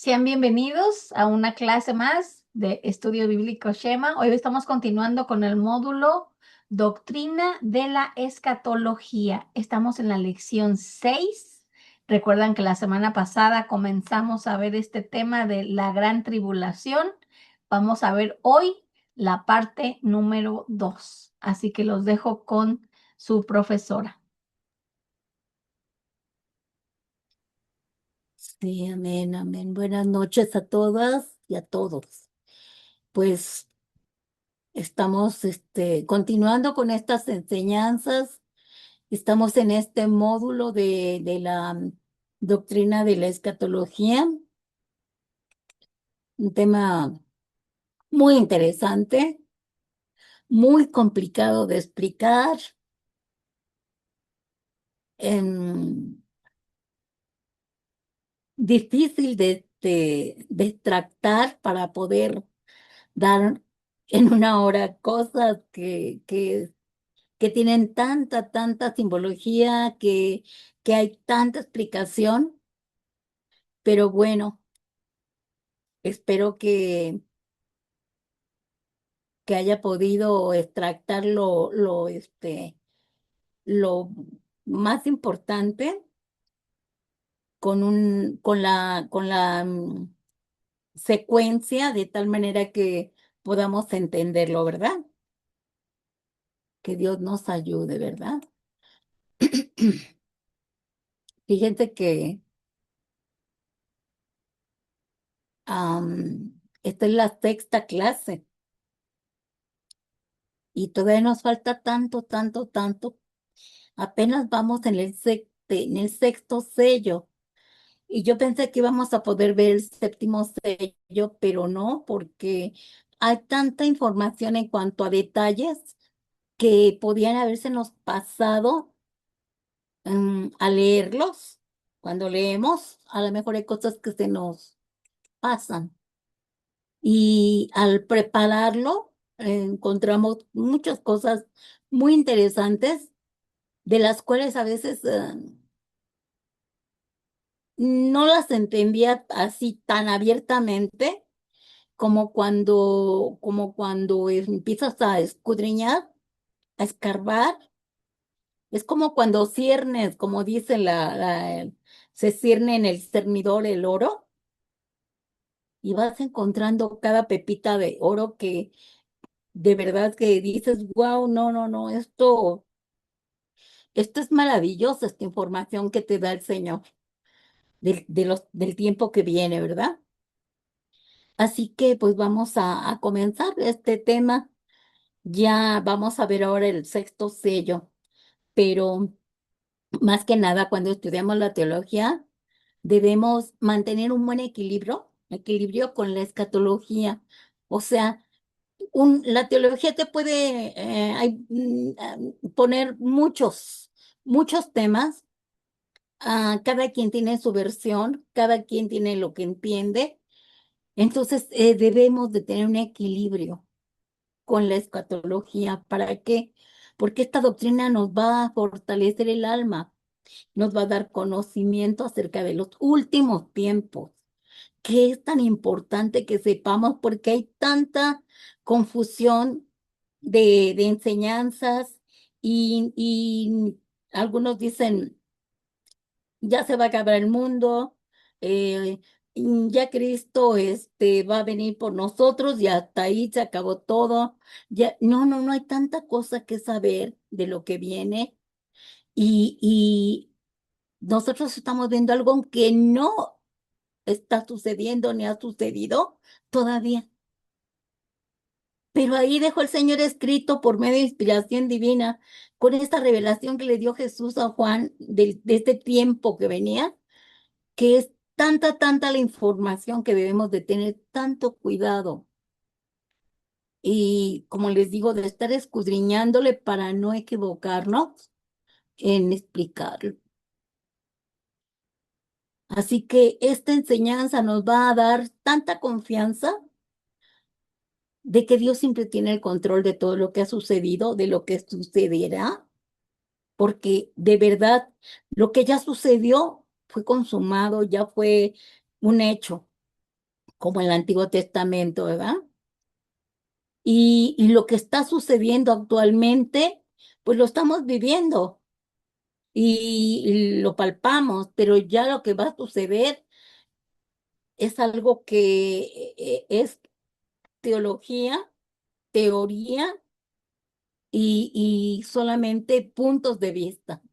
Sean bienvenidos a una clase más de Estudio Bíblico Shema. Hoy estamos continuando con el módulo Doctrina de la Escatología. Estamos en la lección 6. Recuerdan que la semana pasada comenzamos a ver este tema de la gran tribulación. Vamos a ver hoy la parte número 2. Así que los dejo con su profesora. Sí, amén, amén. Buenas noches a todas y a todos. Pues estamos continuando con estas enseñanzas. Estamos en este módulo de la doctrina de la escatología, un tema muy interesante, muy complicado de explicar, em, difícil de tratar para poder dar en una hora cosas que tienen tanta simbología, que hay tanta explicación, pero bueno, espero que haya podido extractar lo más importante con la secuencia de tal manera que podamos entenderlo, ¿verdad? Que Dios nos ayude, ¿verdad? Fíjense que esta es la sexta clase. Y todavía nos falta tanto. Apenas vamos en el sexto sello. Y yo pensé que íbamos a poder ver el séptimo sello, pero no, porque hay tanta información en cuanto a detalles que podían habérsenos pasado a leerlos. Cuando leemos, a lo mejor hay cosas que se nos pasan. Y al prepararlo, encontramos muchas cosas muy interesantes de las cuales a veces no las entendía así tan abiertamente como cuando empiezas a escudriñar, a escarbar. Es como cuando ciernes, como dice se cierne en el cernidor el oro y vas encontrando cada pepita de oro que de verdad que dices, wow, no, esto es maravilloso, esta información que te da el Señor del tiempo que viene, ¿verdad? Así que pues vamos a comenzar este tema. Ya vamos a ver ahora el sexto sello, pero más que nada cuando estudiamos la teología debemos mantener un buen equilibrio con la escatología. O sea, la teología te puede poner muchos temas. Cada quien tiene su versión, cada quien tiene lo que entiende. Entonces, debemos de tener un equilibrio con la escatología. ¿Para qué? Porque esta doctrina nos va a fortalecer el alma, nos va a dar conocimiento acerca de los últimos tiempos, que es tan importante que sepamos porque hay tanta confusión de enseñanzas y algunos dicen ya se va a acabar el mundo, eh, ya Cristo va a venir por nosotros y hasta ahí se acabó todo. Ya, no hay tanta cosa que saber de lo que viene y nosotros estamos viendo algo que no está sucediendo ni ha sucedido todavía. Pero ahí dejó el Señor escrito por medio de inspiración divina, con esta revelación que le dio Jesús a Juan de este tiempo que venía, que es tanta la información que debemos de tener tanto cuidado. Y como les digo, de estar escudriñándole para no equivocarnos en explicarlo. Así que esta enseñanza nos va a dar tanta confianza de que Dios siempre tiene el control de todo lo que ha sucedido, de lo que sucederá, porque de verdad lo que ya sucedió fue consumado, ya fue un hecho. como en el Antiguo Testamento, ¿verdad? Y lo que está sucediendo actualmente, pues lo estamos viviendo y lo palpamos, pero ya lo que va a suceder es algo que es teología, teoría y solamente puntos de vista.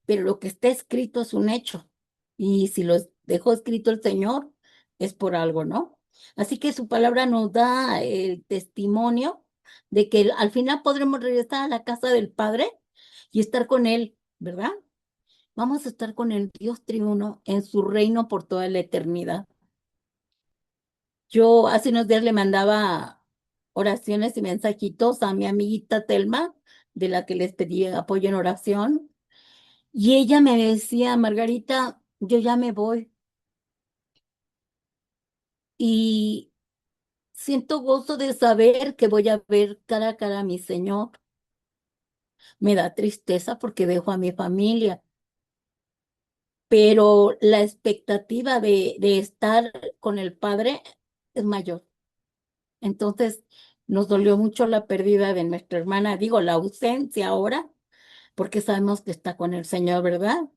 Pero lo que está escrito es un hecho. Y si lo dejó escrito el Señor, es por algo, ¿no? Así que su palabra nos da el testimonio de que al final podremos regresar a la casa del Padre y estar con Él, ¿verdad? Vamos a estar con el Dios triuno en su reino por toda la eternidad. Yo hace unos días le mandaba oraciones y mensajitos a mi amiguita Telma, de la que les pedí apoyo en oración. Y ella me decía, Margarita, yo ya me voy y siento gozo de saber que voy a ver cara a cara a mi Señor. Me da tristeza porque dejo a mi familia, pero la expectativa de estar con el Padre es mayor. Entonces, nos dolió mucho la pérdida de nuestra hermana, digo, la ausencia ahora, porque sabemos que está con el Señor, ¿verdad?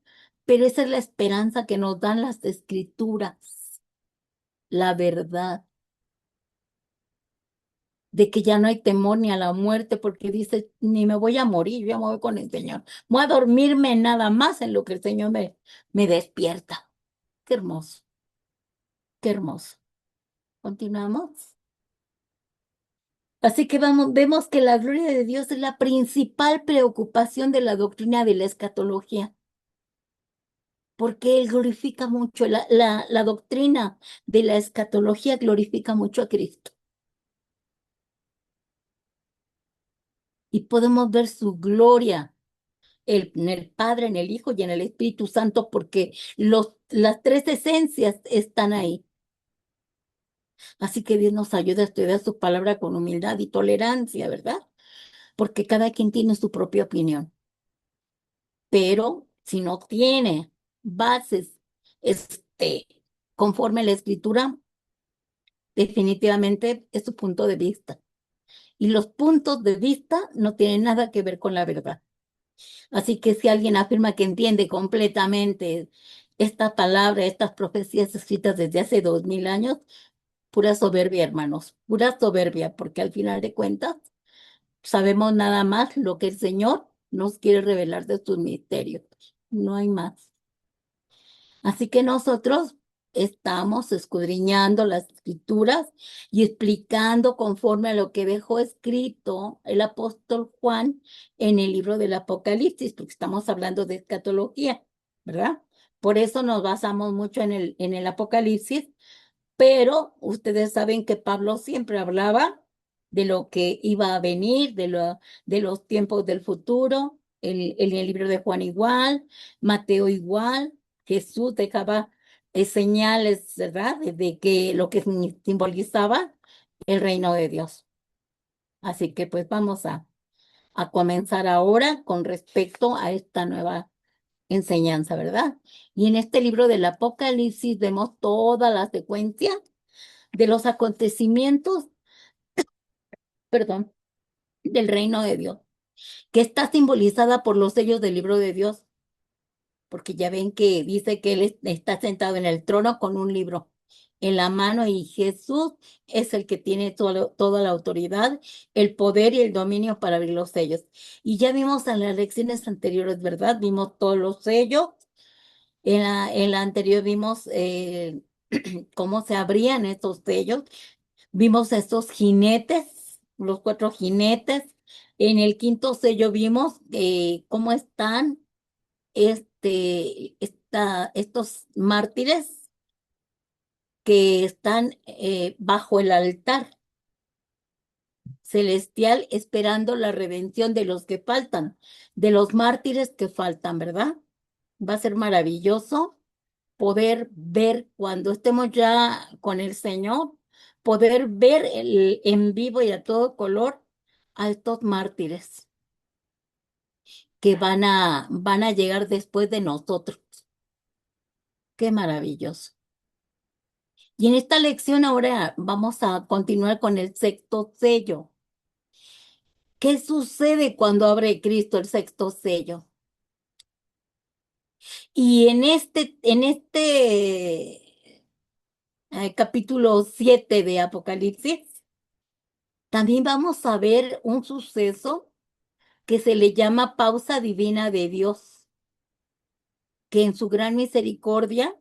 Pero esa es la esperanza que nos dan las escrituras, la verdad de que ya no hay temor ni a la muerte, porque dice, ni me voy a morir, yo ya me voy con el Señor. Voy a dormirme nada más en lo que el Señor me despierta. Qué hermoso, qué hermoso. Continuamos. Así que vamos, vemos que la gloria de Dios es la principal preocupación de la doctrina de la escatología, porque Él glorifica mucho, la doctrina de la escatología glorifica mucho a Cristo. Y podemos ver su gloria en el Padre, en el Hijo y en el Espíritu Santo, porque las tres esencias están ahí. Así que Dios nos ayuda a estudiar su palabra con humildad y tolerancia, ¿verdad? Porque cada quien tiene su propia opinión. Pero si no tiene bases, este, conforme a la Escritura, definitivamente es su punto de vista. Y los puntos de vista no tienen nada que ver con la verdad. Así que si alguien afirma que entiende completamente esta palabra, estas profecías escritas desde hace 2000 años, pura soberbia, hermanos, pura soberbia, porque al final de cuentas sabemos nada más lo que el Señor nos quiere revelar de sus misterios. No hay más. Así que nosotros estamos escudriñando las escrituras y explicando conforme a lo que dejó escrito el apóstol Juan en el libro del Apocalipsis, porque estamos hablando de escatología, ¿verdad? Por eso nos basamos mucho en el Apocalipsis, pero ustedes saben que Pablo siempre hablaba de lo que iba a venir, de los tiempos del futuro, el libro de Juan igual, Mateo igual, Jesús dejaba señales, ¿verdad? De que lo que simbolizaba el reino de Dios. Así que pues vamos a comenzar ahora con respecto a esta nueva enseñanza, ¿verdad? Y en este libro del Apocalipsis vemos toda la secuencia de los acontecimientos, perdón, del reino de Dios, que está simbolizada por los sellos del libro de Dios, porque ya ven que dice que está sentado en el trono con un libro en la mano y Jesús es el que tiene toda la autoridad, el poder y el dominio para abrir los sellos. Y ya vimos en las lecciones anteriores, ¿verdad? Vimos todos los sellos. En la anterior vimos cómo se abrían estos sellos. Vimos estos jinetes, los cuatro jinetes. En el quinto sello vimos cómo están estos mártires que están bajo el altar celestial esperando la redención de los que faltan, de los mártires que faltan, ¿verdad? Va a ser maravilloso poder ver cuando estemos ya con el Señor, poder ver en vivo y a todo color a estos mártires que van a llegar después de nosotros. Qué maravilloso. Y en esta lección ahora vamos a continuar con el sexto sello. ¿Qué sucede cuando abre Cristo el sexto sello? Y en este capítulo 7 de Apocalipsis, también vamos a ver un suceso que se le llama pausa divina de Dios, que en su gran misericordia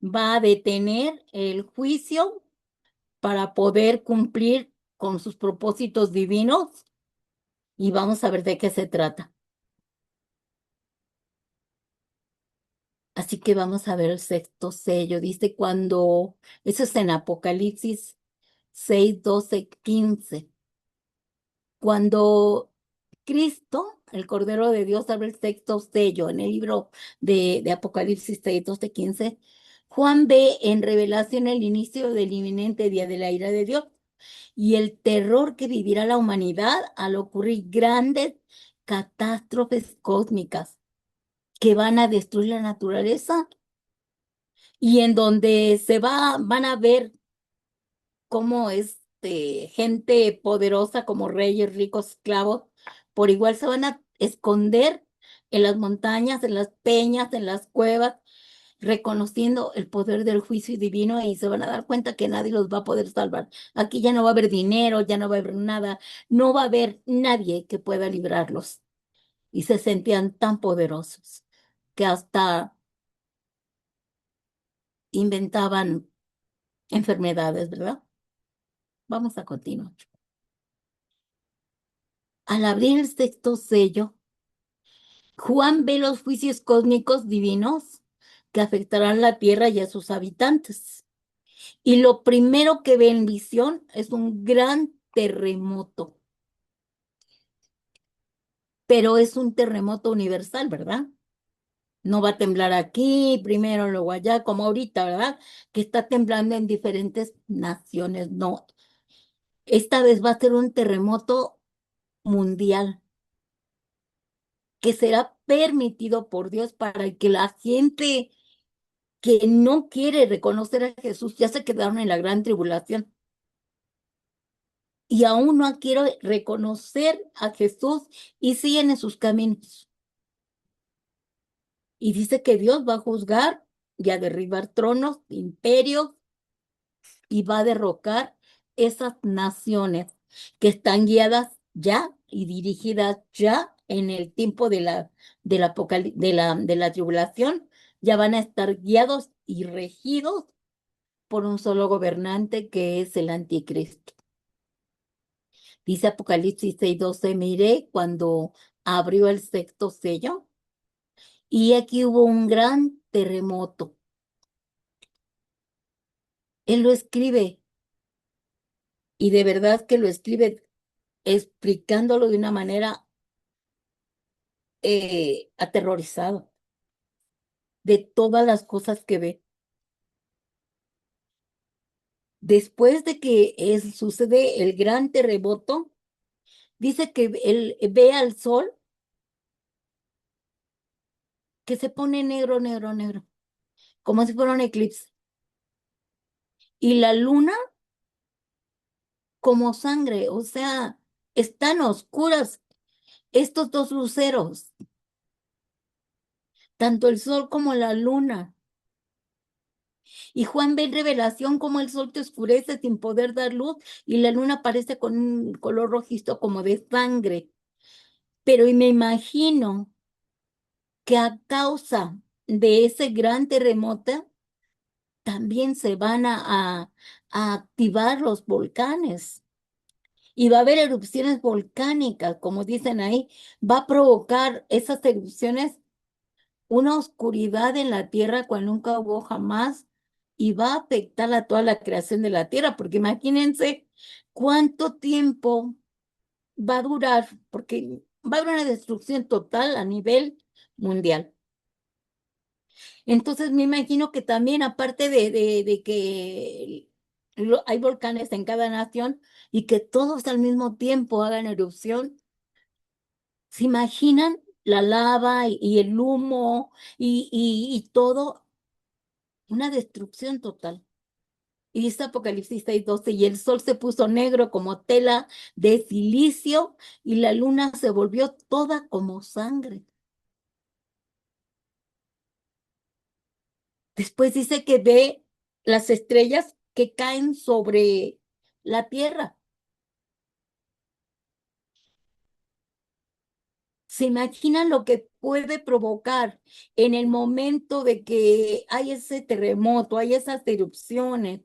va a detener el juicio para poder cumplir con sus propósitos divinos y vamos a ver de qué se trata. Así que vamos a ver el sexto sello. Dice eso es en Apocalipsis 6, 12, 15. Cuando Cristo, el Cordero de Dios, abre el sexto sello en el libro de Apocalipsis 6, 12, 15, Juan ve en revelación el inicio del inminente día de la ira de Dios y el terror que vivirá la humanidad al ocurrir grandes catástrofes cósmicas que van a destruir la naturaleza y en donde van a ver cómo gente poderosa como reyes, ricos, esclavos, por igual se van a esconder en las montañas, en las peñas, en las cuevas, reconociendo el poder del juicio divino y se van a dar cuenta que nadie los va a poder salvar. Aquí ya no va a haber dinero, ya no va a haber nada, no va a haber nadie que pueda librarlos. Y se sentían tan poderosos que hasta inventaban enfermedades, ¿verdad? Vamos a continuar. Al abrir el sexto sello, Juan ve los juicios cósmicos divinos que afectarán la tierra y a sus habitantes. Y lo primero que ve en visión es un gran terremoto, pero es un terremoto universal, ¿verdad? No va a temblar aquí, primero, luego allá, como ahorita, ¿verdad? Que está temblando en diferentes naciones. No, esta vez va a ser un terremoto mundial que será permitido por Dios para que la gente que no quiere reconocer a Jesús ya se quedaron en la gran tribulación y aún no quiere reconocer a Jesús y siguen en sus caminos. Y dice que Dios va a juzgar y a derribar tronos, imperios y va a derrocar esas naciones que están guiadas ya y dirigidas ya en el tiempo de la tribulación, ya van a estar guiados y regidos por un solo gobernante que es el anticristo. Dice Apocalipsis 6:12, miré cuando abrió el sexto sello y aquí hubo un gran terremoto. Él lo escribe y de verdad que lo escribe explicándolo de una manera aterrorizado de todas las cosas que ve. Después de que sucede el gran terremoto, dice que él ve al sol que se pone negro, negro, negro, como si fuera un eclipse. Y la luna como sangre, o sea, están oscuras estos dos luceros, tanto el sol como la luna. Y Juan ve en revelación como el sol te oscurece sin poder dar luz y la luna aparece con un color rojizo como de sangre. Pero y me imagino que a causa de ese gran terremoto también se van a activar los volcanes. Y va a haber erupciones volcánicas, como dicen ahí, va a provocar esas erupciones una oscuridad en la tierra cual nunca hubo jamás y va a afectar a toda la creación de la tierra, porque imagínense cuánto tiempo va a durar, porque va a haber una destrucción total a nivel mundial. Entonces me imagino que también, aparte de que hay volcanes en cada nación y que todos al mismo tiempo hagan erupción, ¿se imaginan la lava y el humo y todo? Una destrucción total. Y dice Apocalipsis 6:12, y el sol se puso negro como tela de silicio y la luna se volvió toda como sangre. Después dice que ve las estrellas que caen sobre la tierra. ¿Se imaginan lo que puede provocar en el momento de que hay ese terremoto, hay esas erupciones?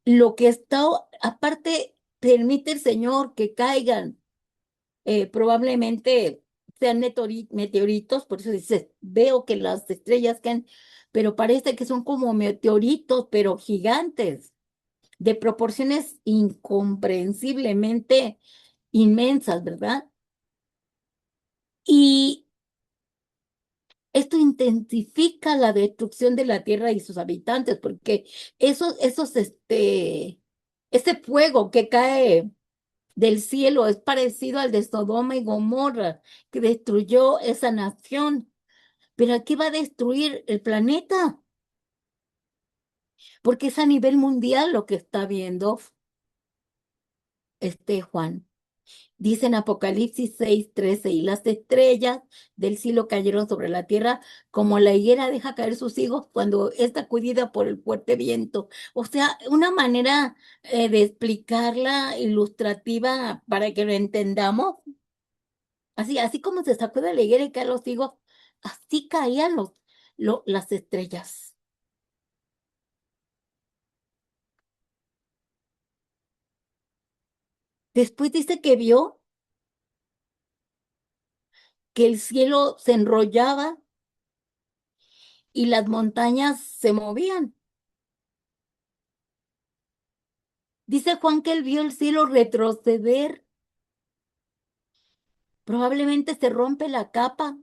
Lo que está, aparte, permite el Señor que caigan, probablemente sean meteoritos, por eso dice, veo que las estrellas caen, pero parece que son como meteoritos, pero gigantes, de proporciones incomprensiblemente inmensas, ¿verdad? Y esto intensifica la destrucción de la tierra y sus habitantes, porque ese fuego que cae del cielo es parecido al de Sodoma y Gomorra, que destruyó esa nación. Pero aquí va a destruir el planeta, porque es a nivel mundial lo que está viendo Juan. Dice en Apocalipsis 6:13, y las estrellas del cielo cayeron sobre la tierra como la higuera deja caer sus higos cuando es sacudida por el fuerte viento. O sea, una manera de explicarla ilustrativa para que lo entendamos. Así como se sacude la higuera y caen los higos, así caían las estrellas. Después dice que vio que el cielo se enrollaba y las montañas se movían. Dice Juan que él vio el cielo retroceder. Probablemente se rompe la capa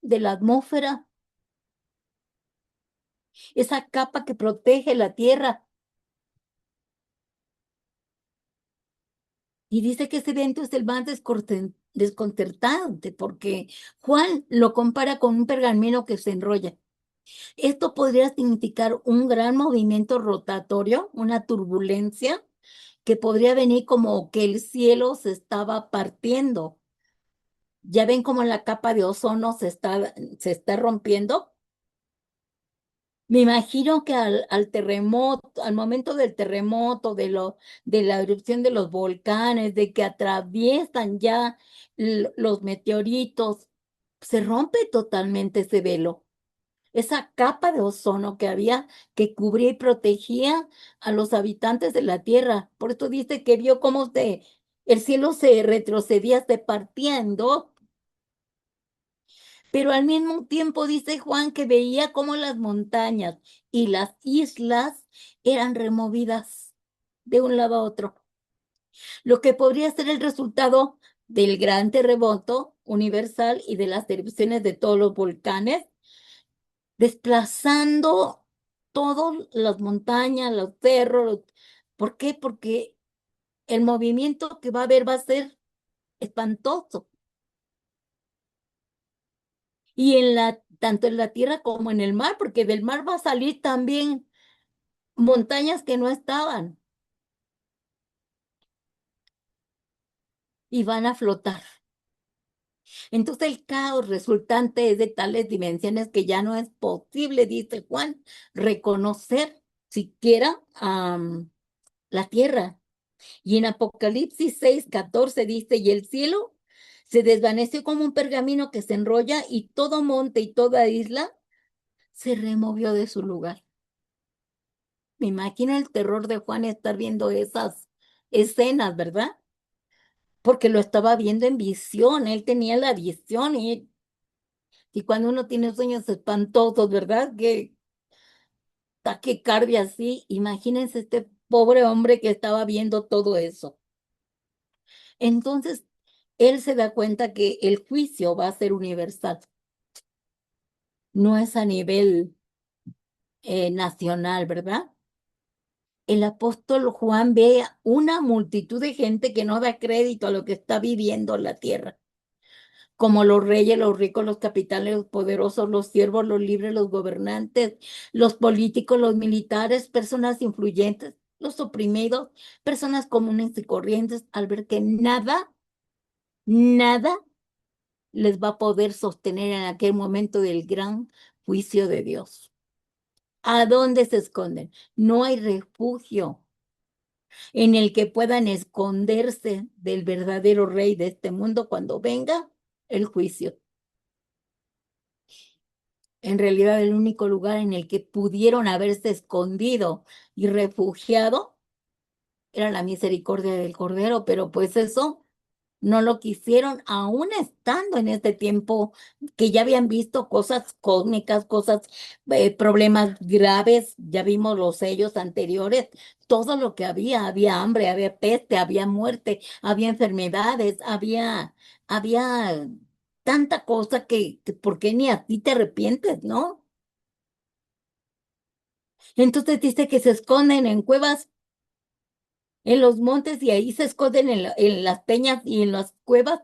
de la atmósfera, esa capa que protege la tierra. Y dice que ese evento es el más desconcertante porque Juan lo compara con un pergamino que se enrolla. Esto podría significar un gran movimiento rotatorio, una turbulencia que podría venir como que el cielo se estaba partiendo. Ya ven cómo la capa de ozono se está rompiendo. Me imagino que al terremoto, al momento del terremoto, de la erupción de los volcanes, de que atraviesan ya los meteoritos, se rompe totalmente ese velo, esa capa de ozono que había que cubría y protegía a los habitantes de la Tierra. Por eso dice que vio cómo el cielo se retrocedía, se partía en dos. Pero al mismo tiempo dice Juan que veía cómo las montañas y las islas eran removidas de un lado a otro, lo que podría ser el resultado del gran terremoto universal y de las erupciones de todos los volcanes, desplazando todas las montañas, los cerros. ¿Por qué? Porque el movimiento que va a haber va a ser espantoso. Y tanto en la tierra como en el mar, porque del mar va a salir también montañas que no estaban y van a flotar. Entonces el caos resultante es de tales dimensiones que ya no es posible, dice Juan, reconocer siquiera la tierra. Y en Apocalipsis 6:14 dice, y el cielo se desvaneció como un pergamino que se enrolla y todo monte y toda isla se removió de su lugar. Me imagino el terror de Juan estar viendo esas escenas, ¿verdad? Porque lo estaba viendo en visión, él tenía la visión y cuando uno tiene sueños espantosos, ¿verdad? Que taquicardia así, imagínense este pobre hombre que estaba viendo todo eso. Entonces, él se da cuenta que el juicio va a ser universal, no es a nivel nacional, ¿verdad? El apóstol Juan ve una multitud de gente que no da crédito a lo que está viviendo la tierra. como los reyes, los ricos, los capitanes, los poderosos, los siervos, los libres, los gobernantes, los políticos, los militares, personas influyentes, los oprimidos, personas comunes y corrientes, al ver que nada les va a poder sostener en aquel momento del gran juicio de Dios. ¿A dónde se esconden? No hay refugio en el que puedan esconderse del verdadero rey de este mundo cuando venga el juicio. En realidad, el único lugar en el que pudieron haberse escondido y refugiado era la misericordia del Cordero, pero pues eso no lo quisieron, aún estando en este tiempo que ya habían visto cosas cósmicas, cosas, problemas graves, ya vimos los sellos anteriores, todo lo que había hambre, había peste, había muerte, había enfermedades, había tanta cosa que ¿por qué ni a ti te arrepientes, no? Entonces dice que se esconden en cuevas, en los montes y ahí se esconden en las peñas y en las cuevas,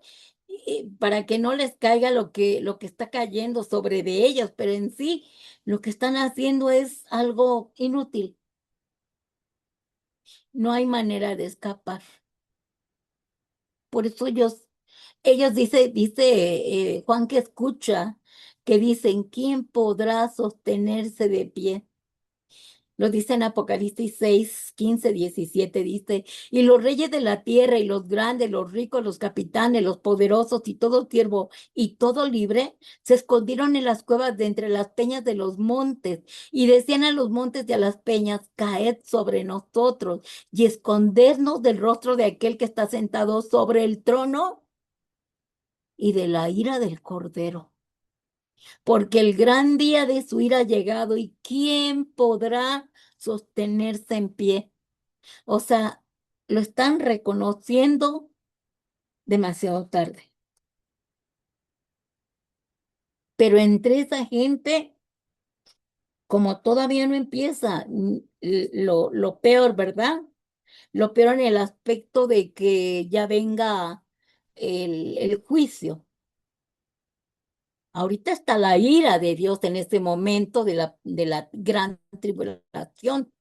para que no les caiga lo que está cayendo sobre de ellos, pero en sí lo que están haciendo es algo inútil. No hay manera de escapar. Por eso ellos dice Juan que escucha, que dicen, ¿quién podrá sostenerse de pie? Lo dice en Apocalipsis 6, 15, 17, dice, y los reyes de la tierra y los grandes, los ricos, los capitanes, los poderosos y todo siervo y todo libre se escondieron en las cuevas de entre las peñas de los montes y decían a los montes y a las peñas, caed sobre nosotros y escondernos del rostro de aquel que está sentado sobre el trono y de la ira del Cordero, porque el gran día de su ira ha llegado y ¿quién podrá sostenerse en pie? O sea, lo están reconociendo demasiado tarde. Pero entre esa gente, como todavía no empieza lo peor, ¿verdad? Lo peor en el aspecto de que ya venga el juicio. Ahorita está la ira de Dios en este momento de la gran tribulación,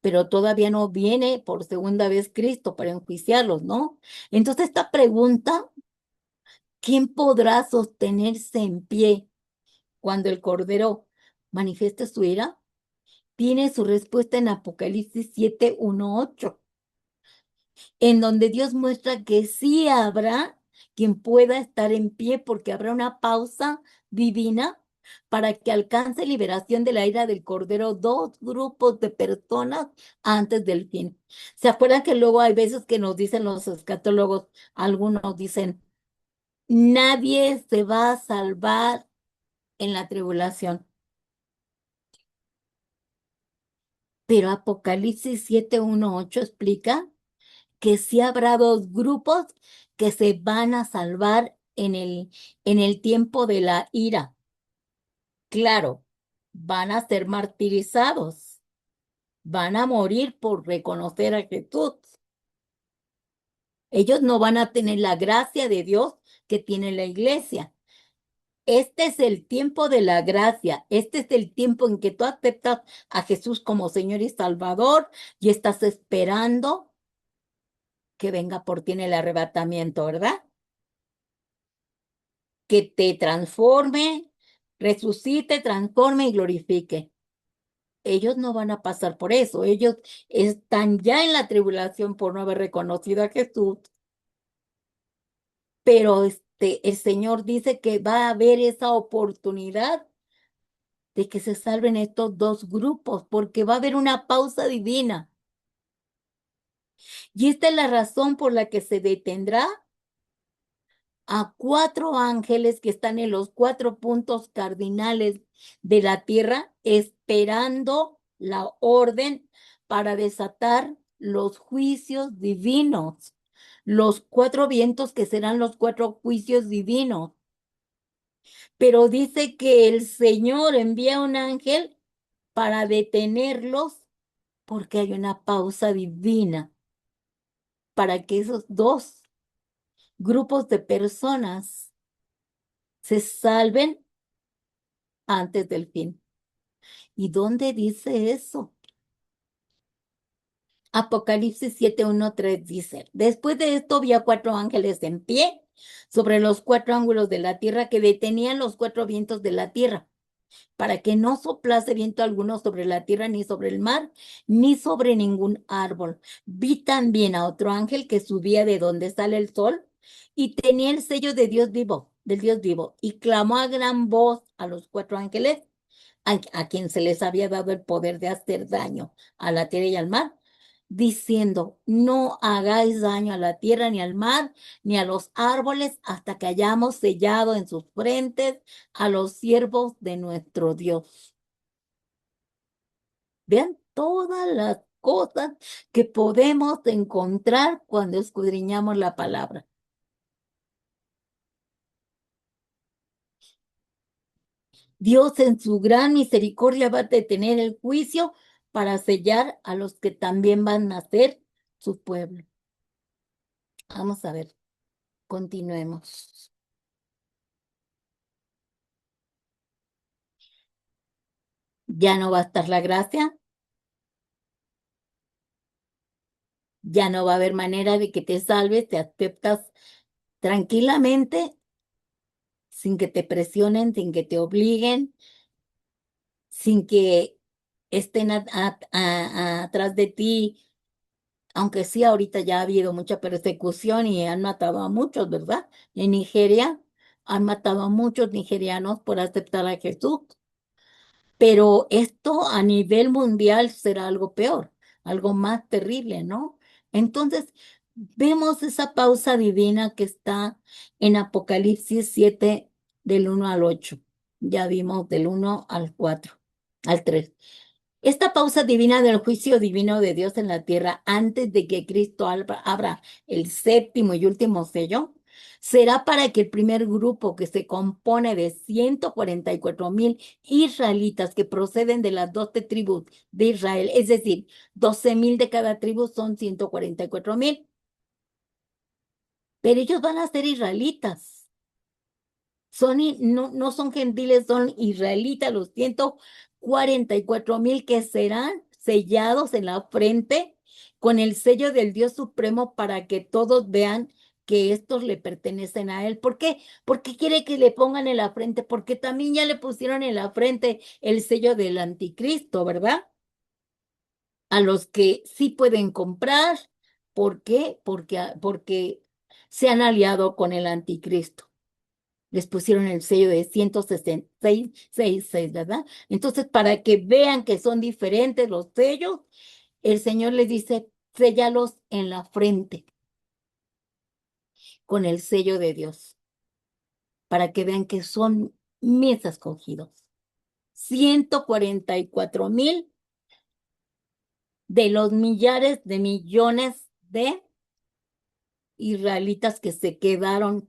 pero todavía no viene por segunda vez Cristo para enjuiciarlos, ¿no? Entonces esta pregunta, ¿quién podrá sostenerse en pie cuando el Cordero manifieste su ira? Tiene su respuesta en Apocalipsis 7, 1, 8, en donde Dios muestra que sí habrá quien pueda estar en pie porque habrá una pausa divina para que alcance liberación de la ira del Cordero dos grupos de personas antes del fin. ¿Se acuerdan que luego hay veces que nos dicen los escatólogos, algunos dicen, nadie se va a salvar en la tribulación? Pero Apocalipsis 7, 1, 8 explica que sí habrá dos grupos que se van a salvar en el tiempo de la ira. Claro, van a ser martirizados, van a morir por reconocer a Jesús. Ellos no van a tener la gracia de Dios que tiene la iglesia. Este es el tiempo de la gracia. Este es el tiempo en que tú aceptas a Jesús como Señor y Salvador y estás esperando que venga por ti en el arrebatamiento, ¿verdad? Que te transforme, resucite, transforme y glorifique. Ellos no van a pasar por eso. Ellos están ya en la tribulación por no haber reconocido a Jesús, pero el Señor dice que va a haber esa oportunidad de que se salven estos dos grupos, porque va a haber una pausa divina. Y esta es la razón por la que se detendrá a cuatro ángeles que están en los cuatro puntos cardinales de la tierra, esperando la orden para desatar los juicios divinos, los cuatro vientos que serán los cuatro juicios divinos. Pero dice que el Señor envía un ángel para detenerlos porque hay una pausa divina para que esos dos grupos de personas se salven antes del fin. ¿Y dónde dice eso? Apocalipsis 7:1-3 dice, después de esto vi a 4 ángeles en pie sobre los 4 ángulos de la tierra que detenían los 4 vientos de la tierra, para que no soplase viento alguno sobre la tierra, ni sobre el mar, ni sobre ningún árbol. Vi también a otro ángel que subía de donde sale el sol y tenía el sello de Dios vivo, del Dios vivo, y clamó a gran voz a los 4 ángeles, a quien se les había dado el poder de hacer daño a la tierra y al mar, diciendo, no hagáis daño a la tierra, ni al mar, ni a los árboles, hasta que hayamos sellado en sus frentes a los siervos de nuestro Dios. Vean todas las cosas que podemos encontrar cuando escudriñamos la palabra. Dios en su gran misericordia va a detener el juicio para sellar a los que también van a ser su pueblo. Vamos a ver, continuemos. Ya no va a estar la gracia, ya no va a haber manera de que te salves, te aceptas tranquilamente, sin que te presionen, sin que te obliguen, sin que estén atrás de ti, aunque sí ahorita ya ha habido mucha persecución y han matado a muchos, ¿verdad? En Nigeria han matado a muchos nigerianos por aceptar a Jesús. Pero esto a nivel mundial será algo peor, algo más terrible, ¿no? Entonces, vemos esa pausa divina que está en Apocalipsis 7 del 1 al 8. Ya vimos del 1 al 4, al 3. Esta pausa divina del juicio divino de Dios en la tierra antes de que Cristo abra el séptimo y último sello será para que el primer grupo, que se compone de 144,000 israelitas que proceden de las 12 tribus de Israel, es decir, 12,000 de cada tribu, son 144,000, pero ellos van a ser israelitas. No son gentiles, son israelitas, los 144,000 que serán sellados en la frente con el sello del Dios Supremo, para que todos vean que estos le pertenecen a Él. ¿Por qué? Porque quiere que le pongan en la frente, porque también ya le pusieron en la frente el sello del anticristo, ¿verdad? A los que sí pueden comprar. ¿Por qué? Porque se han aliado con el anticristo. Les pusieron el sello de 166, ¿verdad? Entonces, para que vean que son diferentes los sellos, el Señor les dice, séllalos en la frente con el sello de Dios, para que vean que son mis escogidos. 144,000 de los millares de millones de israelitas que se quedaron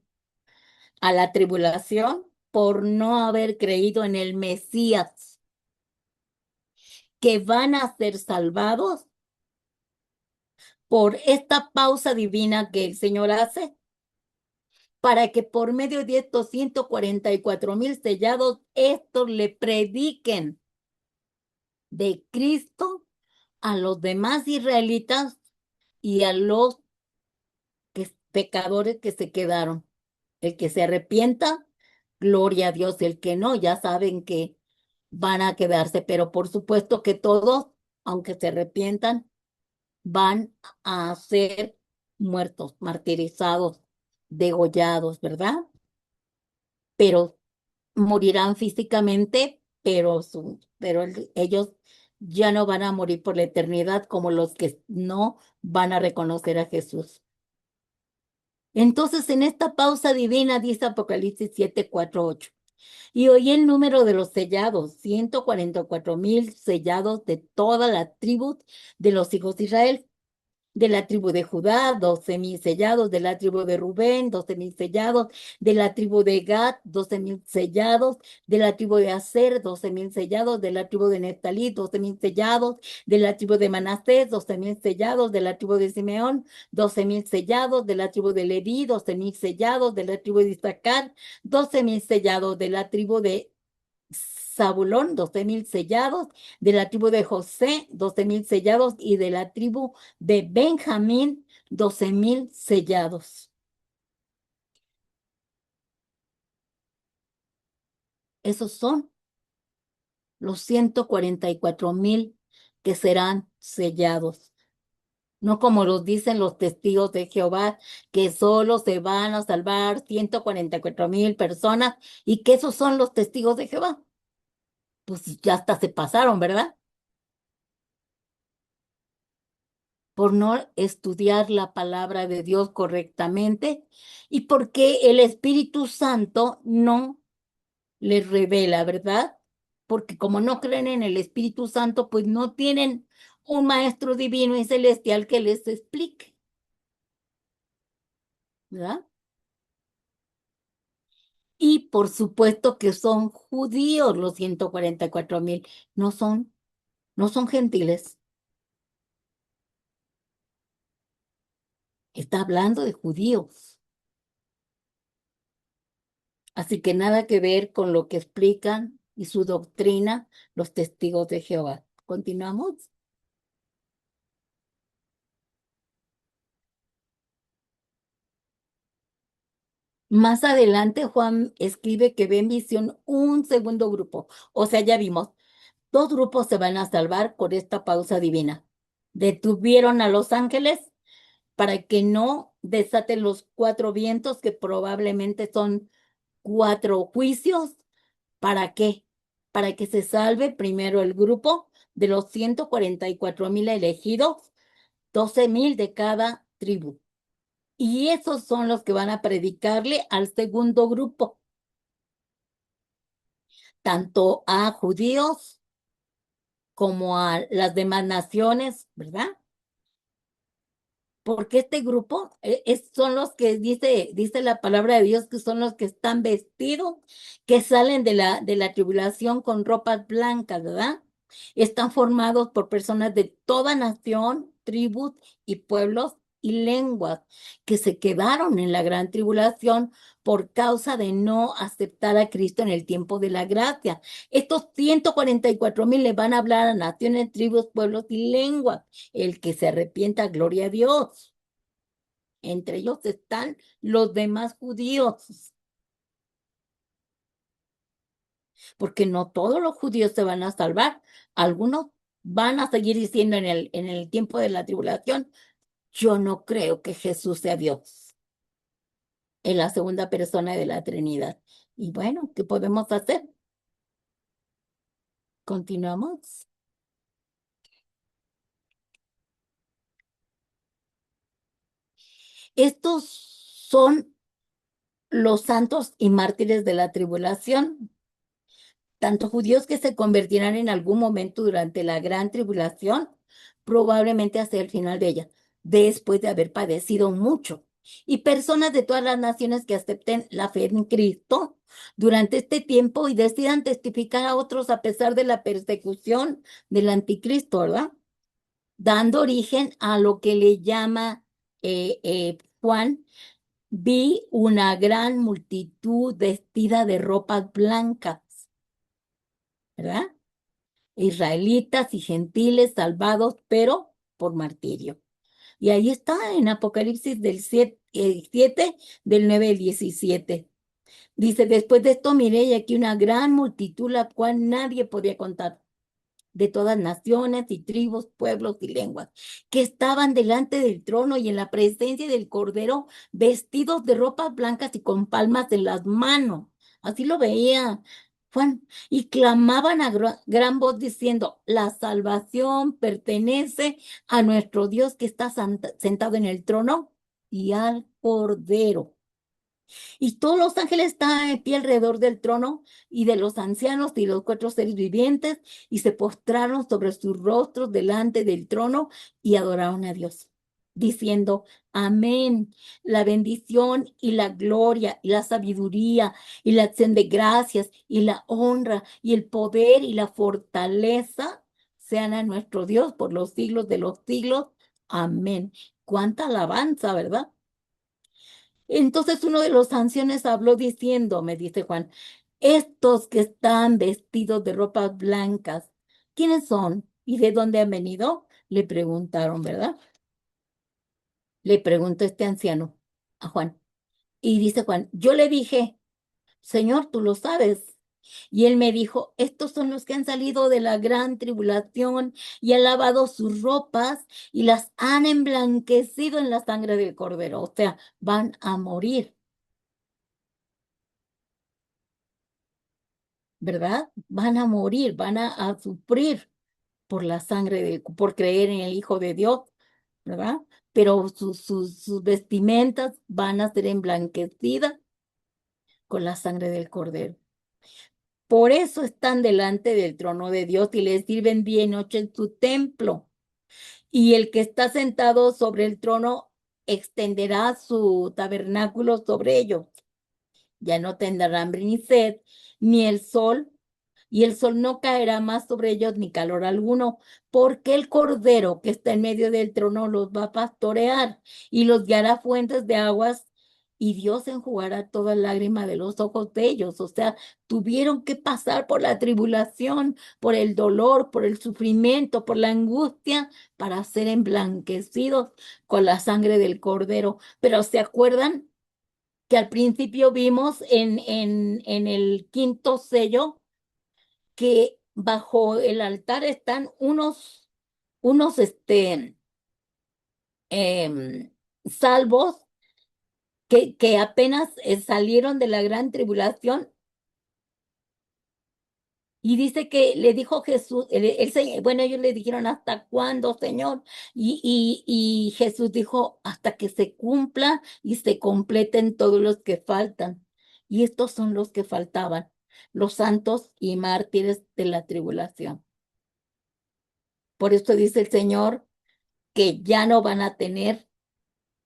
a la tribulación por no haber creído en el Mesías, que van a ser salvados por esta pausa divina que el Señor hace, para que por medio de estos 144,000 sellados, estos le prediquen de Cristo a los demás israelitas y a los pecadores que se quedaron. El que se arrepienta, gloria a Dios; el que no, ya saben que van a quedarse, pero por supuesto que todos, aunque se arrepientan, van a ser muertos, martirizados, degollados, ¿verdad? Pero morirán físicamente, pero ellos ya no van a morir por la eternidad, como los que no van a reconocer a Jesús. Entonces, en esta pausa divina, dice Apocalipsis 7:4-8, y oí el número de los sellados, 144,000 sellados de todas las tribus de los hijos de Israel. de la tribu de Judá, 12,000 sellados, de la tribu de Rubén, 12,000 sellados, de la tribu de Gad, 12,000 sellados, de la tribu de Aser, 12,000 sellados, de la tribu de Neftalí, 12,000 sellados, de la tribu de Manasés, 12,000 sellados, de la tribu de Simeón, 12,000 sellados, de la tribu de Leví, 12,000 sellados, de la tribu de Isaacar, 12,000 sellados, de la tribu de Zabulón, 12,000 sellados, de la tribu de José, 12,000 sellados, y de la tribu de Benjamín, 12,000 sellados. Esos son los 144,000 que serán sellados. No como los dicen los testigos de Jehová, que solo se van a salvar 144,000 personas y que esos son los testigos de Jehová. Pues ya hasta se pasaron, ¿verdad? Por no estudiar la palabra de Dios correctamente y porque el Espíritu Santo no les revela, ¿verdad? Porque como no creen en el Espíritu Santo, pues no tienen un maestro divino y celestial que les explique, ¿verdad? Y por supuesto que son judíos los 144,000, no son gentiles. Está hablando de judíos. Así que nada que ver con lo que explican y su doctrina los testigos de Jehová. Continuamos. Más adelante, Juan escribe que ve en visión un segundo grupo. O sea, ya vimos, dos grupos se van a salvar por esta pausa divina. Detuvieron a los ángeles para que no desaten los cuatro vientos, que probablemente son cuatro juicios. ¿Para qué? Para que se salve primero el grupo de los 144,000 elegidos, 12,000 de cada tribu. Y esos son los que van a predicarle al segundo grupo, tanto a judíos como a las demás naciones, ¿verdad? Porque este grupo son los que dice la palabra de Dios que son los que están vestidos, que salen de la tribulación con ropas blancas, ¿verdad? Están formados por personas de toda nación, tribus y pueblos y lenguas que se quedaron en la gran tribulación por causa de no aceptar a Cristo en el tiempo de la gracia. Estos 144,000 le van a hablar a naciones, tribus, pueblos y lenguas. El que se arrepienta, gloria a Dios. Entre ellos están los demás judíos, porque no todos los judíos se van a salvar. Algunos van a seguir diciendo en el tiempo de la tribulación, yo no creo que Jesús sea Dios, en la segunda persona de la Trinidad. Y bueno, ¿qué podemos hacer? Continuamos. Estos son los santos y mártires de la tribulación, tanto judíos que se convertirán en algún momento durante la gran tribulación, probablemente hacia el final de ella, después de haber padecido mucho, y personas de todas las naciones que acepten la fe en Cristo durante este tiempo y decidan testificar a otros a pesar de la persecución del anticristo, ¿verdad? Dando origen a lo que le llama Juan, vi una gran multitud vestida de ropas blancas, ¿verdad? Israelitas y gentiles salvados, pero por martirio. Y ahí está en Apocalipsis del 7, del 9 al 17. Dice, después de esto miré y aquí una gran multitud, la cual nadie podía contar, de todas naciones y tribus, pueblos y lenguas, que estaban delante del trono y en la presencia del Cordero, vestidos de ropas blancas y con palmas en las manos. Así lo veía Juan. Y clamaban a gran voz diciendo, la salvación pertenece a nuestro Dios que está sentado en el trono y al Cordero. Y todos los ángeles estaban de pie alrededor del trono y de los ancianos y los cuatro seres vivientes y se postraron sobre sus rostros delante del trono y adoraron a Dios. diciendo, amén. La bendición y la gloria y la sabiduría y la acción de gracias y la honra y el poder y la fortaleza sean a nuestro Dios por los siglos de los siglos. Amén. Cuánta alabanza, ¿verdad? Entonces uno de los ancianos habló diciendo, me dice Juan, estos que están vestidos de ropas blancas, ¿quiénes son? ¿Y de dónde han venido? Le preguntaron, ¿verdad? Le preguntó este anciano a Juan. Y dice Juan, yo le dije, Señor, tú lo sabes. Y él me dijo, estos son los que han salido de la gran tribulación y han lavado sus ropas y las han emblanquecido en la sangre del cordero. O sea, van a morir, ¿verdad? Van a morir, van a sufrir por la sangre por creer en el Hijo de Dios, ¿verdad? Pero sus vestimentas van a ser emblanquecidas con la sangre del cordero. Por eso están delante del trono de Dios y les sirven día y noche en su templo. Y el que está sentado sobre el trono extenderá su tabernáculo sobre ellos. Ya no tendrán hambre ni sed, ni el sol, y el sol no caerá más sobre ellos ni calor alguno, porque el cordero que está en medio del trono los va a pastorear y los guiará a fuentes de aguas, y Dios enjugará toda lágrima de los ojos de ellos. O sea, tuvieron que pasar por la tribulación, por el dolor, por el sufrimiento, por la angustia, para ser emblanquecidos con la sangre del cordero. Pero ¿se acuerdan que al principio vimos en el quinto sello que bajo el altar están unos em, salvos que apenas salieron de la gran tribulación? Y dice que le dijo Jesús, bueno, ellos le dijeron, ¿hasta cuándo, Señor? Y Jesús dijo, hasta que se cumpla y se completen todos los que faltan. Y estos son los que faltaban, los santos y mártires de la tribulación. Por eso dice el Señor que ya no van a tener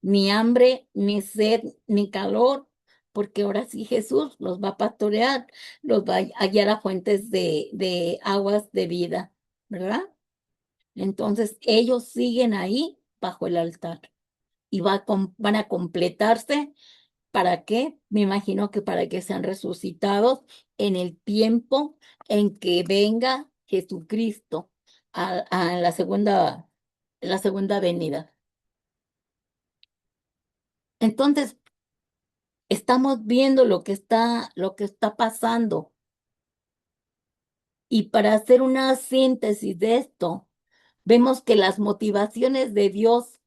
ni hambre, ni sed, ni calor, porque ahora sí Jesús los va a pastorear, los va a guiar a fuentes de aguas de vida, ¿verdad? Entonces ellos siguen ahí bajo el altar y van a completarse. ¿Para qué? Me imagino que para que sean resucitados en el tiempo en que venga Jesucristo a la segunda venida. Entonces, estamos viendo lo que está pasando. Y para hacer una síntesis de esto, vemos que las motivaciones de Dios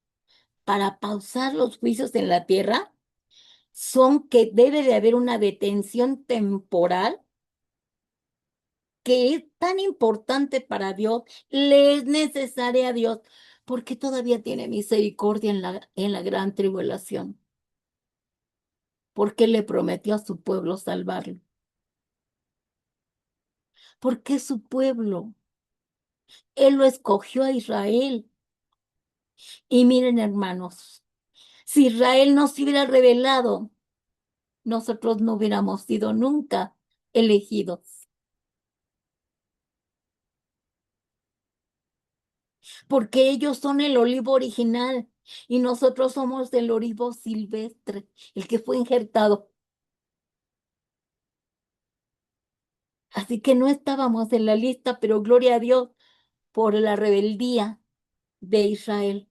para pausar los juicios en la tierra son que debe de haber una detención temporal que es tan importante para Dios, le es necesaria a Dios, porque todavía tiene misericordia en la gran tribulación, porque le prometió a su pueblo salvarlo, porque es su pueblo. Él lo escogió a Israel. Y miren, hermanos, si Israel no se hubiera revelado, nosotros no hubiéramos sido nunca elegidos, porque ellos son el olivo original y nosotros somos el olivo silvestre, el que fue injertado. Así que no estábamos en la lista, pero gloria a Dios por la rebeldía de Israel.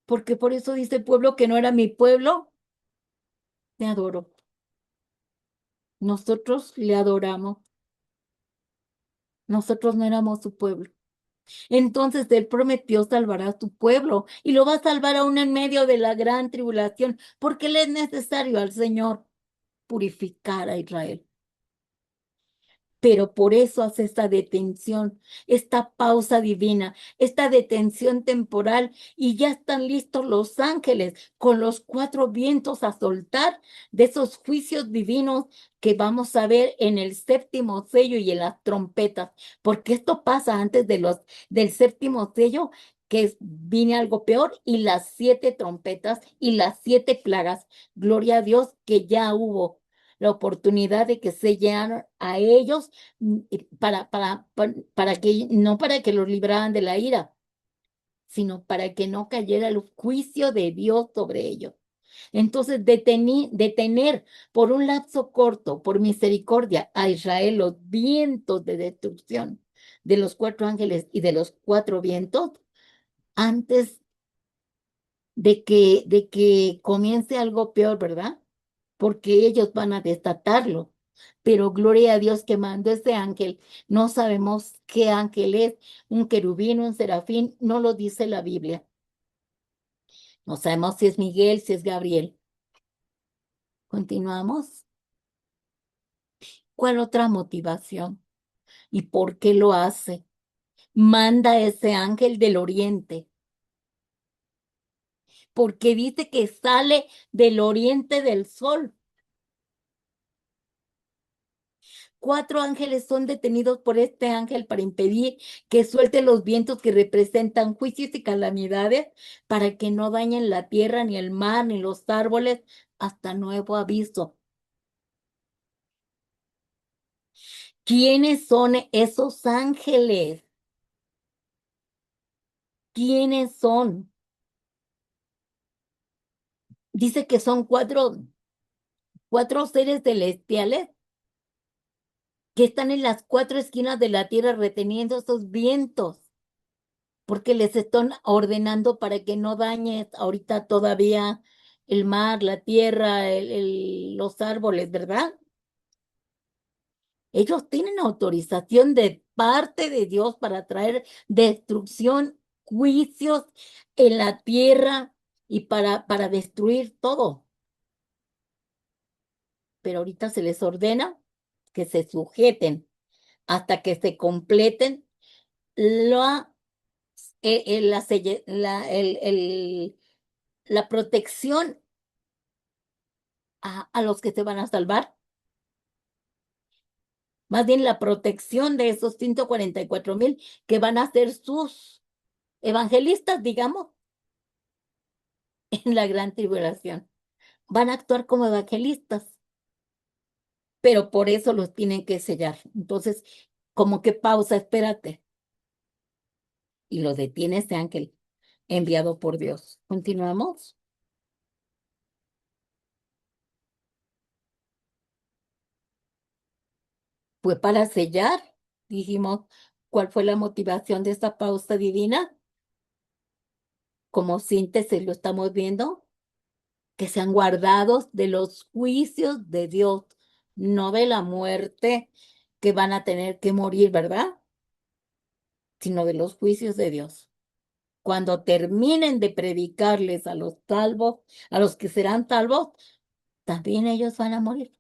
Porque por eso dice el pueblo que no era mi pueblo, me adoró. Nosotros le adoramos. Nosotros no éramos su pueblo. Entonces Él prometió salvar a su pueblo y lo va a salvar aún en medio de la gran tribulación, porque le es necesario al Señor purificar a Israel. Pero por eso hace esta detención, esta pausa divina, esta detención temporal, y ya están listos los ángeles con los cuatro vientos a soltar de esos juicios divinos que vamos a ver en el séptimo sello y en las trompetas, porque esto pasa antes del séptimo sello, viene algo peor, y las 7 trompetas y las 7 plagas. Gloria a Dios que ya hubo la oportunidad de que sellaran a ellos, y para que, no para que los libraran de la ira, sino para que no cayera el juicio de Dios sobre ellos. Entonces, detener por un lapso corto, por misericordia, a Israel los vientos de destrucción de los 4 ángeles y de los 4 vientos, antes de que comience algo peor, ¿verdad? Porque ellos van a desatarlo. Pero gloria a Dios que mandó ese ángel. No sabemos qué ángel es, un querubín, un serafín, no lo dice la Biblia. No sabemos si es Miguel, si es Gabriel. Continuamos. ¿Cuál otra motivación? ¿Y por qué lo hace? Manda ese ángel del oriente, porque dice que sale del oriente del sol. 4 ángeles son detenidos por este ángel para impedir que suelte los vientos que representan juicios y calamidades, para que no dañen la tierra, ni el mar, ni los árboles, hasta nuevo aviso. ¿Quiénes son esos ángeles? ¿Quiénes son? Dice que son cuatro seres celestiales que están en las 4 esquinas de la tierra reteniendo esos vientos, porque les están ordenando para que no dañes ahorita todavía el mar, la tierra, los árboles, ¿verdad? Ellos tienen autorización de parte de Dios para traer destrucción, juicios en la tierra y para destruir todo. Pero ahorita se les ordena que se sujeten hasta que se completen la, la, selle- la protección a los que se van a salvar, más bien la protección de esos 144,000 que van a ser sus evangelistas, digamos, en la gran tribulación. Van a actuar como evangelistas, pero por eso los tienen que sellar. Entonces, como que pausa, espérate, y lo detiene ese ángel enviado por Dios. Continuamos. Fue para sellar, dijimos, ¿cuál fue la motivación de esta pausa divina? Como síntesis lo estamos viendo, que sean guardados de los juicios de Dios, no de la muerte que van a tener que morir, ¿verdad? Sino de los juicios de Dios. Cuando terminen de predicarles a los salvos, a los que serán salvos, también ellos van a morir.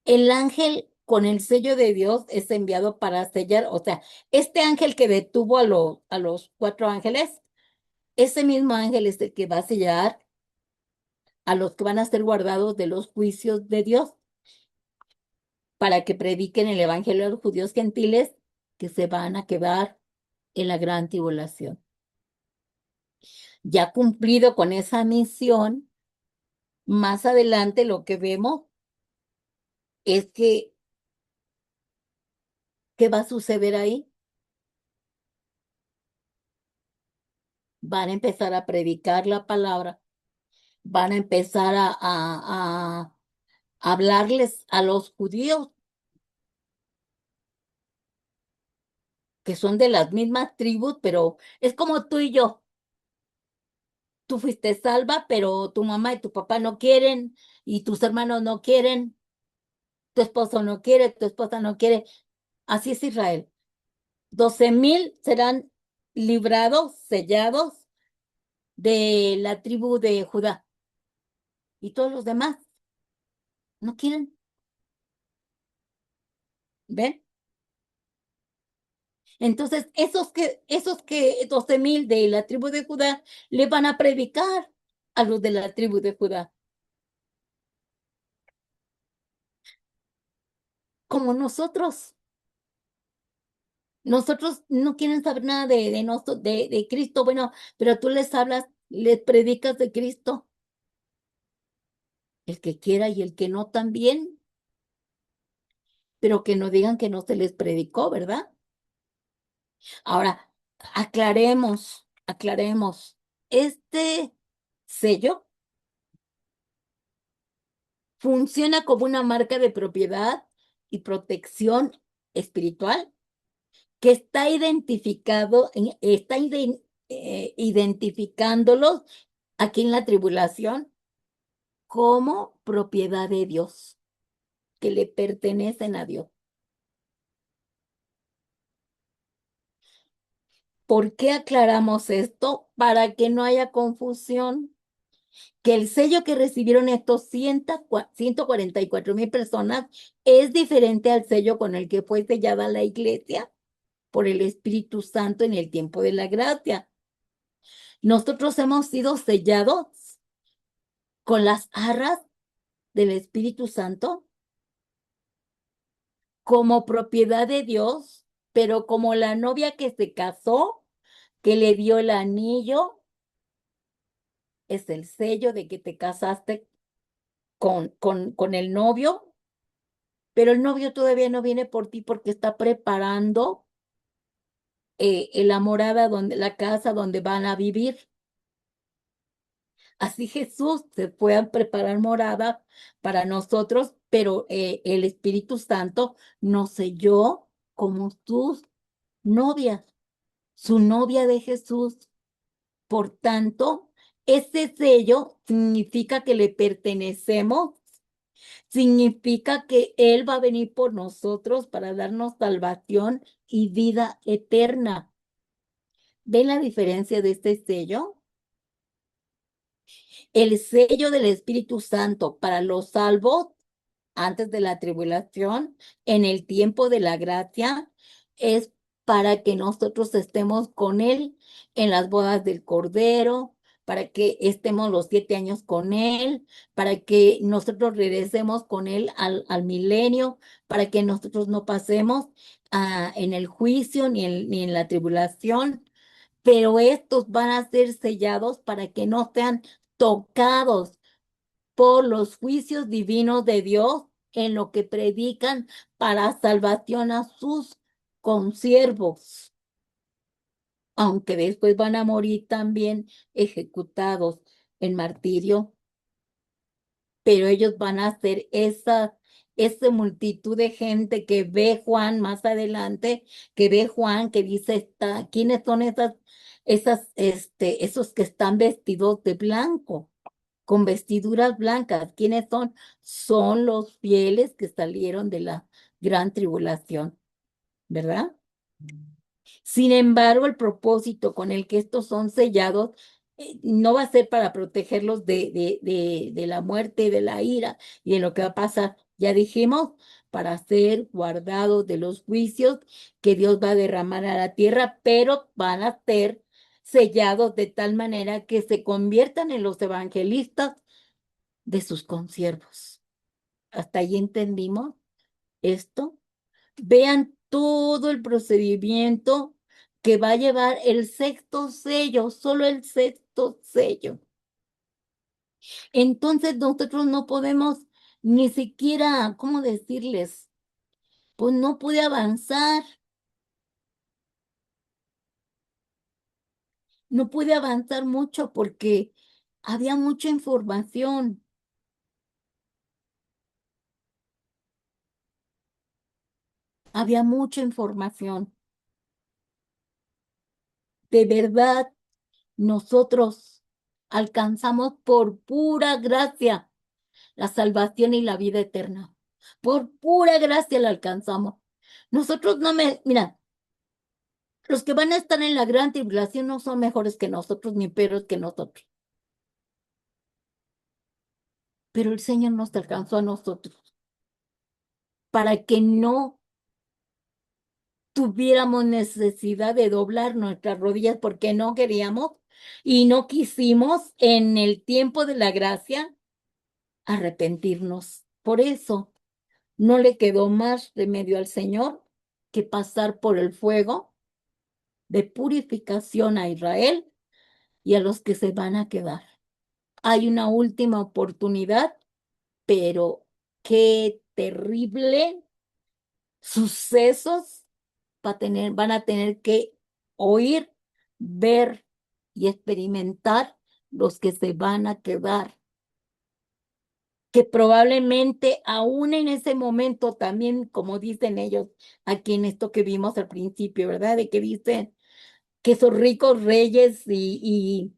El ángel con el sello de Dios es enviado para sellar, o sea, este ángel que detuvo a los 4 ángeles, ese mismo ángel es el que va a sellar a los que van a ser guardados de los juicios de Dios, para que prediquen el evangelio a los judíos gentiles que se van a quedar en la gran tribulación. Ya cumplido con esa misión, más adelante lo que vemos es que, ¿qué va a suceder ahí? Van a empezar a predicar la palabra, van a empezar a hablarles a los judíos que son de las mismas tribus, pero es como tú y yo. Tú fuiste salva, pero tu mamá y tu papá no quieren, y tus hermanos no quieren, tu esposo no quiere, tu esposa no quiere. Así es Israel. 12,000 serán librados, sellados de la tribu de Judá, y todos los demás no quieren. ¿Ven? Entonces, esos que 12,000 de la tribu de Judá le van a predicar a los de la tribu de Judá, como nosotros. Nosotros no quieren saber nada de Cristo, bueno, pero tú les hablas, les predicas de Cristo, el que quiera y el que no también, pero que no digan que no se les predicó, ¿verdad? Ahora, aclaremos, este sello funciona como una marca de propiedad y protección espiritual que identificándolos aquí en la tribulación como propiedad de Dios, que le pertenecen a Dios. ¿Por qué aclaramos esto? Para que no haya confusión, que el sello que recibieron estos 144,000 personas es diferente al sello con el que fue sellada la iglesia por el Espíritu Santo en el tiempo de la gracia. Nosotros hemos sido sellados con las arras del Espíritu Santo como propiedad de Dios, pero como la novia que se casó, que le dio el anillo, es el sello de que te casaste con el novio, pero el novio todavía no viene por ti porque está preparando la morada donde, la casa donde van a vivir. Así Jesús se fue a preparar morada para nosotros, pero el Espíritu Santo nos selló como sus novias, su novia de Jesús. Por tanto, ese sello significa que le pertenecemos, significa que Él va a venir por nosotros para darnos salvación y vida eterna. ¿Ven la diferencia de este sello? El sello del Espíritu Santo para los salvos antes de la tribulación, en el tiempo de la gracia, es para que nosotros estemos con Él en las bodas del Cordero, para que estemos los 7 años con Él, para que nosotros regresemos con Él al milenio, para que nosotros no pasemos en el juicio ni en la tribulación, pero estos van a ser sellados para que no sean tocados por los juicios divinos de Dios en lo que predican para salvación a sus consiervos, aunque después van a morir también ejecutados en martirio, pero ellos van a ser esa multitud de gente que ve Juan más adelante, que ve Juan que dice, ¿quiénes son esos que están vestidos de blanco? Con vestiduras blancas. ¿Quiénes son? Son los fieles que salieron de la gran tribulación, ¿verdad? Sin embargo, el propósito con el que estos son sellados no va a ser para protegerlos de la muerte, de la ira y de lo que va a pasar. Ya dijimos, para ser guardados de los juicios que Dios va a derramar a la tierra, pero van a ser sellados de tal manera que se conviertan en los evangelistas de sus consiervos. ¿Hasta ahí entendimos esto? Vean todo el procedimiento que va a llevar el sexto sello, solo el sexto sello. Entonces nosotros no podemos ni siquiera, ¿cómo decirles? Pues no pude avanzar, no pude avanzar mucho porque había mucha información, había mucha información. De verdad, nosotros alcanzamos por pura gracia la salvación y la vida eterna. Por pura gracia la alcanzamos. Nosotros mira, los que van a estar en la gran tribulación no son mejores que nosotros ni peores que nosotros. Pero el Señor nos alcanzó a nosotros para que no tuviéramos necesidad de doblar nuestras rodillas porque no queríamos y no quisimos en el tiempo de la gracia arrepentirnos. Por eso no le quedó más remedio al Señor que pasar por el fuego de purificación a Israel y a los que se van a quedar. Hay una última oportunidad, pero qué terrible sucesos van a tener que oír, ver y experimentar los que se van a quedar, que probablemente aún en ese momento también, como dicen ellos aquí en esto que vimos al principio, ¿verdad? De que dicen que esos ricos reyes y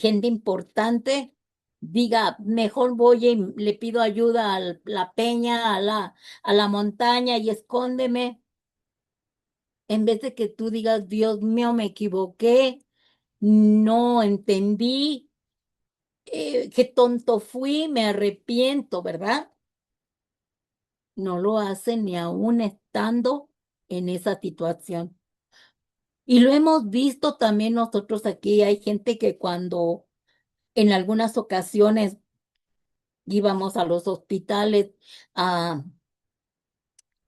gente importante diga, mejor voy y le pido ayuda a la peña, a la montaña y escóndeme, en vez de que tú digas, Dios mío, me equivoqué, no entendí, qué tonto fui, me arrepiento, ¿verdad? No lo hacen ni aún estando en esa situación. Y lo hemos visto también nosotros aquí. Hay gente que cuando en algunas ocasiones íbamos a los hospitales a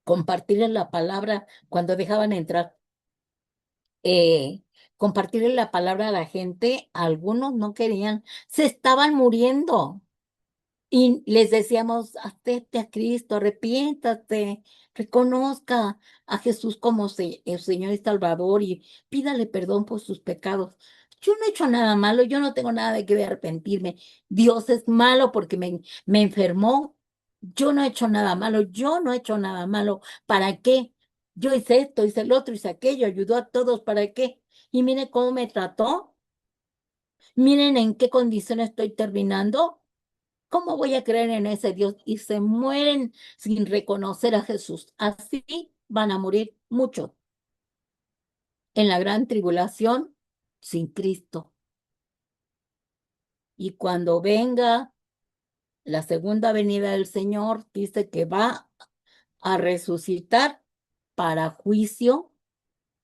compartirles la palabra, cuando dejaban entrar, eh, compartirle la palabra a la gente, algunos no querían, se estaban muriendo. Y les decíamos, acepte a Cristo, arrepiéntate, reconozca a Jesús como el Señor y Salvador y pídale perdón por sus pecados. Yo no he hecho nada malo, yo no tengo nada de que arrepentirme. Dios es malo porque me enfermó. Yo no he hecho nada malo, yo no he hecho nada malo. ¿Para qué? Yo hice esto, hice el otro, hice aquello, ayudó a todos, ¿para qué? Y mire cómo me trató, miren en qué condición estoy terminando. ¿Cómo voy a creer en ese Dios? Y se mueren sin reconocer a Jesús. Así van a morir muchos en la gran tribulación sin Cristo. Y cuando venga la segunda venida del Señor, dice que va a resucitar para juicio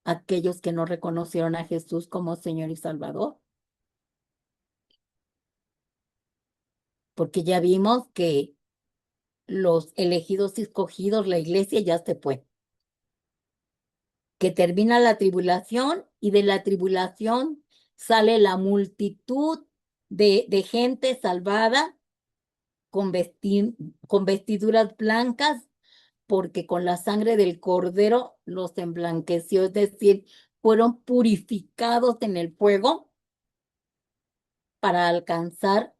a aquellos que no reconocieron a Jesús como Señor y Salvador. Porque ya vimos que los elegidos y escogidos, la iglesia ya se fue, que termina la tribulación y de la tribulación sale la multitud de gente salvada con, con vestiduras blancas, porque con la sangre del cordero los emblanqueció, es decir, fueron purificados en el fuego para alcanzar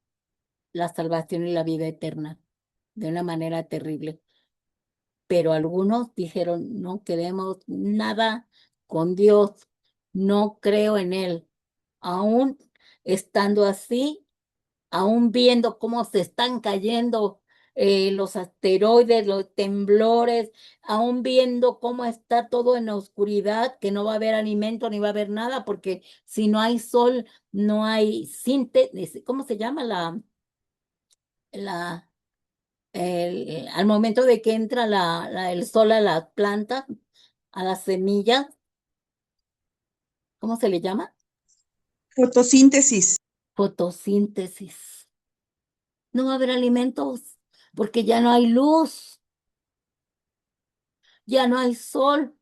la salvación y la vida eterna de una manera terrible. Pero algunos dijeron, no queremos nada con Dios, no creo en Él. Aún estando así, aún viendo cómo se están cayendo los asteroides, los temblores, aún viendo cómo está todo en la oscuridad, que no va a haber alimento ni va a haber nada, porque si no hay sol, no hay síntesis, ¿cómo se llama la, al momento de que entra el sol a las plantas, a las semillas, ¿cómo se le llama? Fotosíntesis. Fotosíntesis. No va a haber alimentos porque ya no hay luz, ya no hay sol,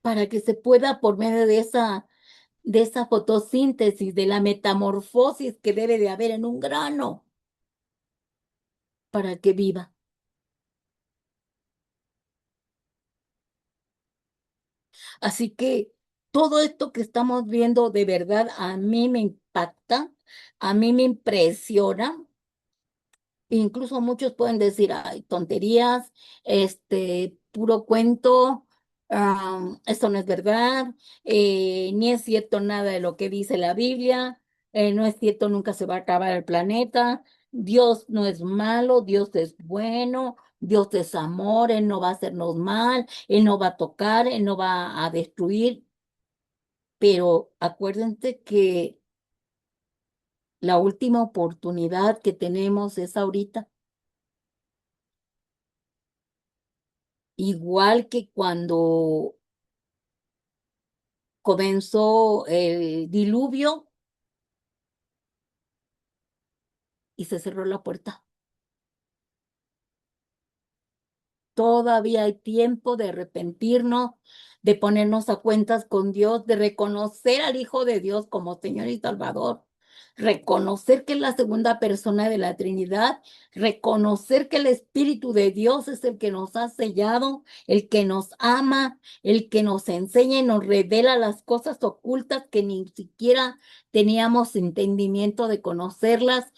para que se pueda por medio de esa fotosíntesis, de la metamorfosis que debe de haber en un grano, para que viva. Así que todo esto que estamos viendo de verdad a mí me impacta, a mí me impresiona. Incluso muchos pueden decir, ay, tonterías, puro cuento, esto no es verdad, ni es cierto nada de lo que dice la Biblia, no es cierto, nunca se va a acabar el planeta, Dios no es malo, Dios es bueno, Dios es amor, Él no va a hacernos mal, Él no va a tocar, Él no va a destruir, pero acuérdense que la última oportunidad que tenemos es ahorita. Igual que cuando comenzó el diluvio y se cerró la puerta. todavía hay tiempo de arrepentirnos, de ponernos a cuentas con Dios, de reconocer al Hijo de Dios como Señor y Salvador, reconocer que es la segunda persona de la Trinidad, reconocer que el Espíritu de Dios es el que nos ha sellado, el que nos ama, el que nos enseña y nos revela las cosas ocultas que ni siquiera teníamos entendimiento de conocerlas,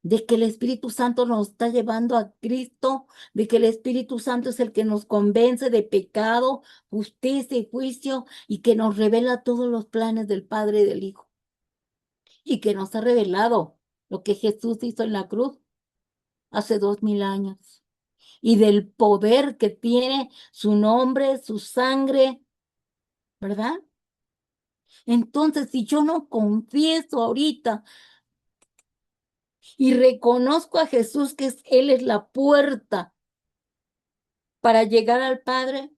de que el Espíritu Santo nos está llevando a Cristo, de que el Espíritu Santo es el que nos convence de pecado, justicia y juicio, y que nos revela todos los planes del Padre y del Hijo, y que nos ha revelado lo que Jesús hizo en la cruz hace 2000 años, y del poder que tiene su nombre, su sangre, ¿verdad? Entonces, si yo no confieso ahorita y reconozco a Jesús que Él es la puerta para llegar al Padre,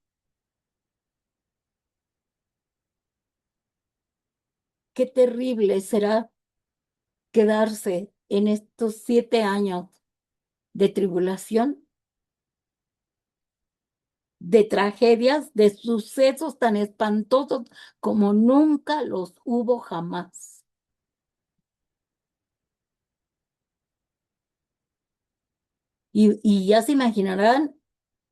qué terrible será quedarse en estos 7 años de tribulación, de tragedias, de sucesos tan espantosos como nunca los hubo jamás. Y ya se imaginarán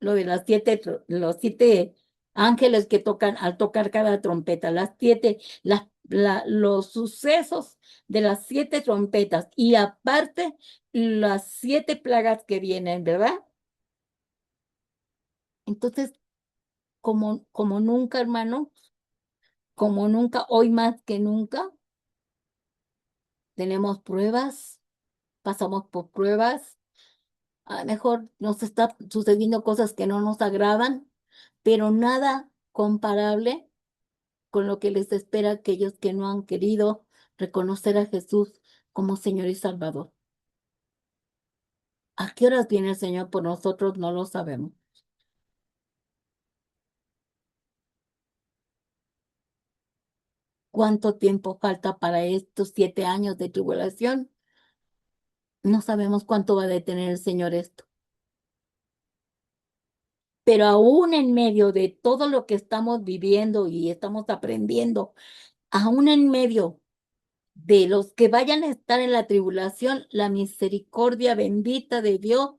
lo de los 7 ángeles que tocan al tocar cada trompeta, los sucesos de las 7 trompetas y aparte las 7 plagas que vienen, ¿verdad? Entonces, como nunca, hermano, como nunca, hoy más que nunca, tenemos pruebas, pasamos por pruebas, a lo mejor nos está sucediendo cosas que no nos agradan, pero nada comparable con lo que les espera a aquellos que no han querido reconocer a Jesús como Señor y Salvador. ¿A qué horas viene el Señor por nosotros? No lo sabemos. ¿Cuánto tiempo falta para estos 7 años de tribulación? No sabemos cuánto va a detener el Señor esto. Pero aún en medio de todo lo que estamos viviendo y estamos aprendiendo, aún en medio de los que vayan a estar en la tribulación, la misericordia bendita de Dios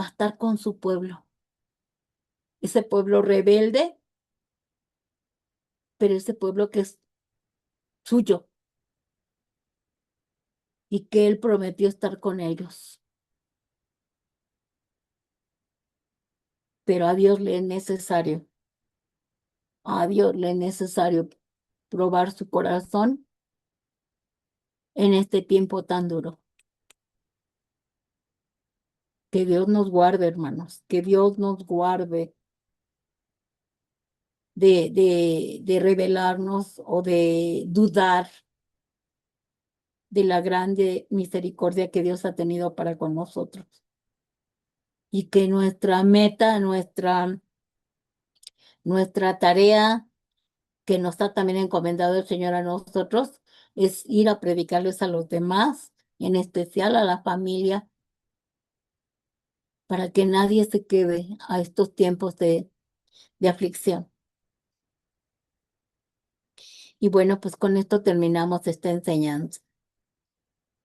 va a estar con su pueblo. Ese pueblo rebelde, pero ese pueblo que es suyo y que Él prometió estar con ellos. Pero a Dios le es necesario probar su corazón en este tiempo tan duro. Que Dios nos guarde, hermanos, que Dios nos guarde de rebelarnos o de dudar de la grande misericordia que Dios ha tenido para con nosotros. Y que nuestra meta, nuestra tarea que nos ha también encomendado el Señor a nosotros es ir a predicarles a los demás, en especial a la familia, para que nadie se quede a estos tiempos de aflicción. Y bueno, pues con esto terminamos esta enseñanza.